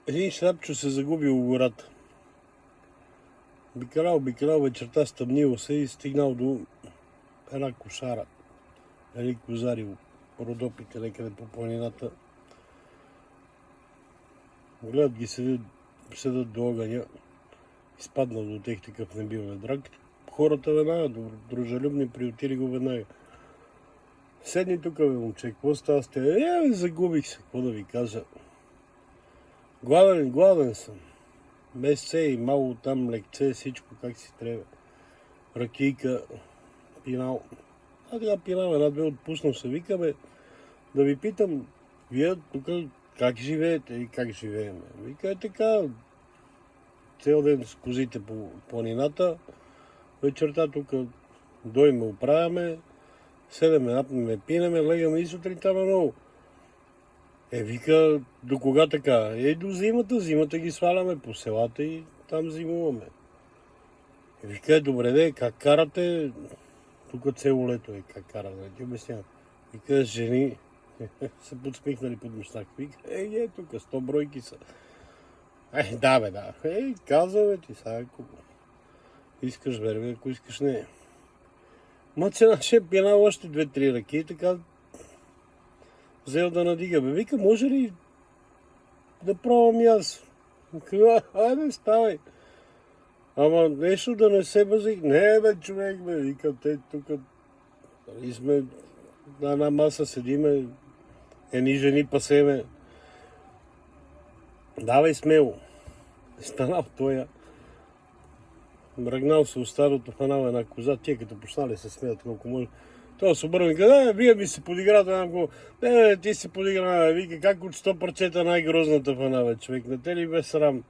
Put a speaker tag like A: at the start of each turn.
A: Един шрапчо се загубил в гората. Обикалял вечерта, стъмнило се и стигнал до една кошара. Едни козари, родопите некъде по планината. Гледат ги, седат до огъня. Изпаднал до тех такъв не бил ведрак. Хората веднага, дружелюбни, приютили го веднага. Седни тук, бе, момче, какво става с те? Загубих се, какво да ви кажа. Гладен съм. Месце и мало там лекце, всичко как си трябва. Ракийка, пинал. Сега пинал, една-две отпуснал се. Вика, бе, да ви питам, вие тук как живеете и как живеем? Вика, така, цял ден с козите по планината, вечерта тук дойме, оправяме, седеме, напнеме, пинеме, легаме и сутринта на ново. Вика, до кога така? До зимата ги сваляме по селата и там зимуваме. Вика, добре де, как карате? Тук цело лето как карате, ти обяснявам. Вика, жени се подсмихнали под мустак. Вика, тук 100 бройки са. Да бе, да. Казваме ти сега, ако искаш вербе, ако искаш не. Цена ще пинал още 2-3 ръки и така взел да надига. Бе, вика, може ли да пробвам и аз? Айде, ставай. Ама нещо да не се базик. Не, бе, човек, бе, вика, те тук и сме на една маса седиме, едни жени пасеме. Давай смело. Станал тоя. Мръгнал се от старото, фанал една коза, тия като почнали се смеят колко може. Той се обърна и каза, вие ми се подиграте, не, ти си подигра, вика, как от 100 парчета най-грозната фана, бе, човек, на те ли бе срам?